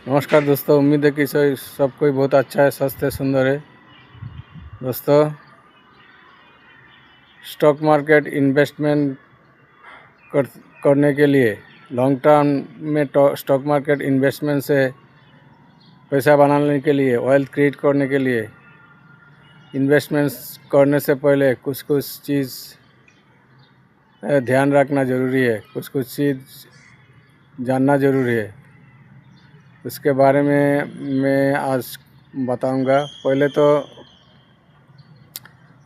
नमस्कार दोस्तों, उम्मीद है कि सब कोई बहुत अच्छा है, स्वस्थ है, सुंदर है। दोस्तों, स्टॉक मार्केट इन्वेस्टमेंट करने के लिए लॉन्ग टर्म में स्टॉक मार्केट इन्वेस्टमेंट से पैसा बनाने के लिए, वेल्थ क्रिएट करने के लिए इन्वेस्टमेंट्स करने से पहले कुछ कुछ चीज़ ध्यान रखना ज़रूरी है, कुछ कुछ चीज़ जानना ज़रूरी है। उसके बारे में मैं आज बताऊंगा। पहले तो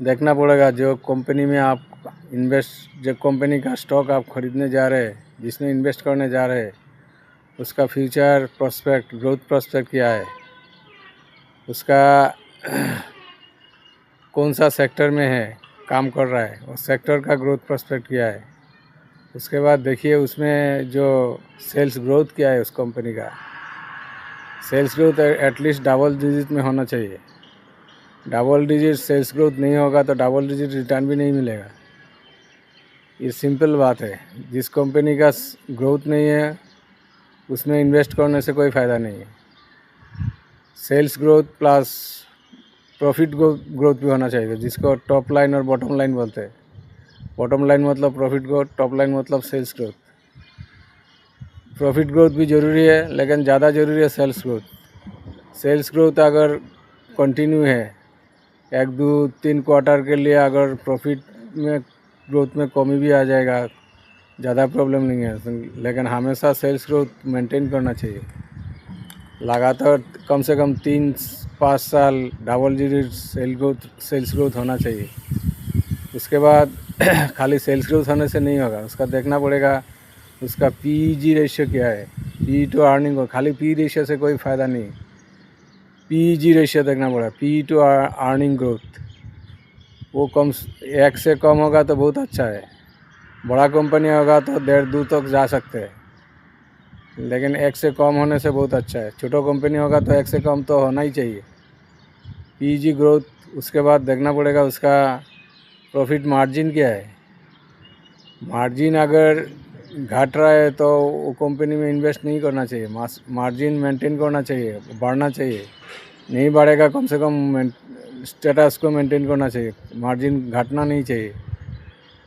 देखना पड़ेगा जो कंपनी में आप जो कंपनी का स्टॉक आप खरीदने जा रहे हैं, जिसमें इन्वेस्ट करने जा रहे हैं, उसका फ्यूचर प्रोस्पेक्ट, ग्रोथ प्रोस्पेक्ट क्या है, उसका कौन सा सेक्टर में है, काम कर रहा है, उस सेक्टर का ग्रोथ प्रोस्पेक्ट क्या है। उसके बाद देखिए उसमें जो सेल्स ग्रोथ क्या है, उस कंपनी का sales growth at least double digit में होना चाहिए। डबल डिजिट सेल्स ग्रोथ नहीं होगा तो डबल डिजिट रिटर्न भी नहीं मिलेगा। ये सिंपल बात है। जिस कंपनी का ग्रोथ नहीं है उसमें इन्वेस्ट करने से कोई फ़ायदा नहीं है। Sales growth plus profit growth भी होना चाहिए, जिसको टॉप लाइन और बॉटम लाइन बोलते हैं। बॉटम लाइन मतलब प्रॉफिट ग्रोथ, टॉप लाइन मतलब सेल्स ग्रोथ। प्रॉफिट ग्रोथ भी ज़रूरी है, लेकिन ज़्यादा ज़रूरी है सेल्स ग्रोथ। सेल्स ग्रोथ अगर कंटिन्यू है, 1-2-3 क्वार्टर के लिए अगर प्रॉफिट में ग्रोथ में कमी भी आ जाएगा, ज़्यादा प्रॉब्लम नहीं है, लेकिन हमेशा सेल्स ग्रोथ मेंटेन करना चाहिए। लगातार कम से कम 3-5 साल डबल डिजिट सेल्स ग्रोथ होना चाहिए। उसके बाद खाली सेल्स ग्रोथ होने से नहीं होगा, उसका देखना पड़ेगा उसका PEG रेशियो क्या है। PE टू अर्निंग हो, खाली PE रेशियो से कोई फ़ायदा नहीं। PEG रेशियो देखना पड़ेगा, PE टू अर्निंग ग्रोथ। वो 1 से कम होगा तो बहुत अच्छा है। बड़ा कंपनी होगा तो 1.5-2 तक जा सकते हैं, लेकिन 1 से कम होने से बहुत अच्छा है। छोटा कंपनी होगा तो 1 से कम तो होना ही चाहिए। PEG growth. उसके बाद देखना पड़ेगा उसका प्रॉफिट मार्जिन क्या है। मार्जिन अगर घट रहा है तो वो कंपनी में इन्वेस्ट नहीं करना चाहिए। मार्जिन मेंटेन करना चाहिए, बढ़ना चाहिए। नहीं बढ़ेगा, कम से कम स्टेटस को मेंटेन करना चाहिए, मार्जिन घटना नहीं चाहिए।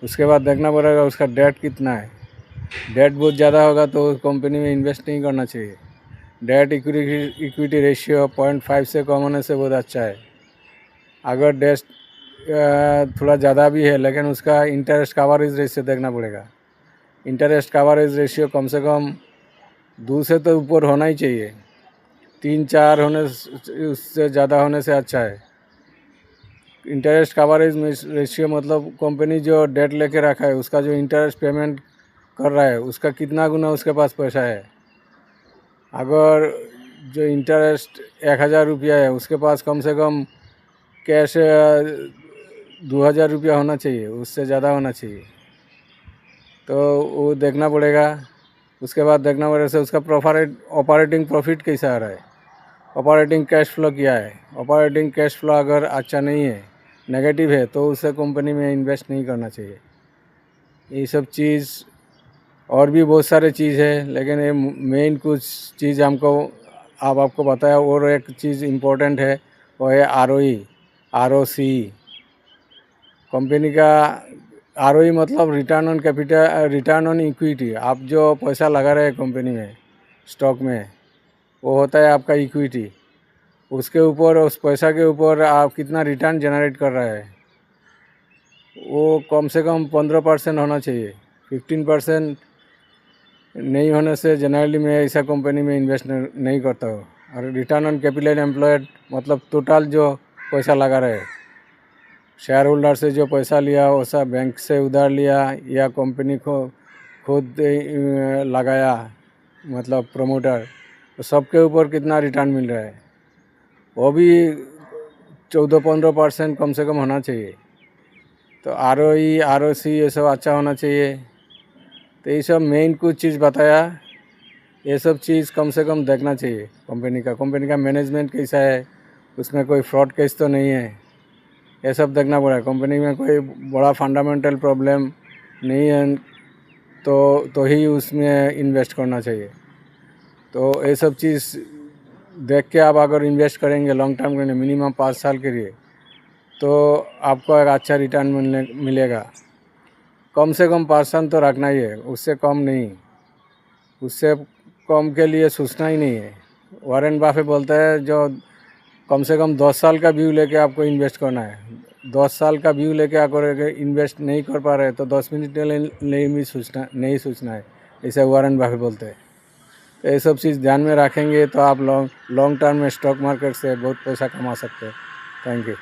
उसके बाद देखना पड़ेगा उसका डेट कितना है। डेट बहुत ज़्यादा होगा तो कंपनी में इन्वेस्ट नहीं करना चाहिए। डेट इक्विटी रेशियो 0.5 से कम होने से बहुत अच्छा है। अगर डेट थोड़ा ज़्यादा भी है, लेकिन उसका इंटरेस्ट कवरेज रेशियो देखना पड़ेगा। इंटरेस्ट कवरेज रेशियो कम से कम 2 से तो ऊपर होना ही चाहिए। 3-4 होने उससे ज़्यादा होने से अच्छा है। इंटरेस्ट कवरेज रेशियो मतलब कंपनी जो डेट लेके रखा है उसका जो इंटरेस्ट पेमेंट कर रहा है उसका कितना गुना उसके पास पैसा है। अगर जो इंटरेस्ट 1000 रुपया है, उसके पास कम से कम कैश 2000 रुपया होना चाहिए, उससे ज़्यादा होना चाहिए। तो वो देखना पड़ेगा। उसके बाद देखना पड़ेगा उसका ऑपरेटिंग प्रॉफिट कैसा आ रहा है, ऑपरेटिंग कैश फ्लो क्या है। ऑपरेटिंग कैश फ्लो अगर अच्छा नहीं है, नेगेटिव है, तो उसे कंपनी में इन्वेस्ट नहीं करना चाहिए। ये सब चीज़ और भी बहुत सारे चीज़ है, लेकिन ये मेन कुछ चीज़ आपको बताया। और एक चीज़ इम्पोर्टेंट है, वो है ROE, ROC। कंपनी का ROE मतलब return on capital, return on equity. आप जो पैसा लगा रहे हैं कंपनी में, स्टॉक में, वो होता है आपका इक्विटी। उसके ऊपर, उस पैसा के ऊपर आप कितना रिटर्न जनरेट कर रहे हैं, वो कम से कम 15% होना चाहिए। 15% नहीं होने से जनरली मैं ऐसा कंपनी में इन्वेस्ट नहीं करता हूँ। और रिटर्न ऑन कैपिटल एम्प्लॉयड मतलब टोटल जो पैसा लगा रहे, शेयर होल्डर से जो पैसा लिया, वैसा बैंक से उधार लिया या कंपनी को खुद लगाया, मतलब प्रमोटर, तो सबके ऊपर कितना रिटर्न मिल रहा है, वो भी 14-15% कम से कम होना चाहिए। तो ROE, ROC ये सब अच्छा होना चाहिए। तो ये सब मेन कुछ चीज़ बताया। ये सब चीज़ कम से कम देखना चाहिए। कंपनी का मैनेजमेंट कैसा है, उसमें कोई फ्रॉड केस तो नहीं है, ये सब देखना पड़ेगा। कंपनी में कोई बड़ा फंडामेंटल प्रॉब्लम नहीं है तो ही उसमें इन्वेस्ट करना चाहिए। तो ये सब चीज़ देख के आप अगर इन्वेस्ट करेंगे लॉन्ग टर्म के लिए मिनिमम 5 साल के लिए, तो आपको एक अच्छा रिटर्न मिलेगा। कम से कम 5% तो रखना ही है, उससे कम नहीं, उससे कम के लिए सोचना ही नहीं है। वॉरेन बफेट बोलता है जो कम से कम 10 साल का व्यू लेके आपको इन्वेस्ट करना है। 10 साल का व्यू लेके अगर इन्वेस्ट नहीं कर पा रहे तो 10 मिनट के लिए नहीं सोचना है, ऐसे वॉरेन बफेट बोलते हैं। तो ये सब चीज़ ध्यान में रखेंगे तो आप लॉन्ग टर्म में स्टॉक मार्केट से बहुत पैसा कमा सकते हैं। Thank you.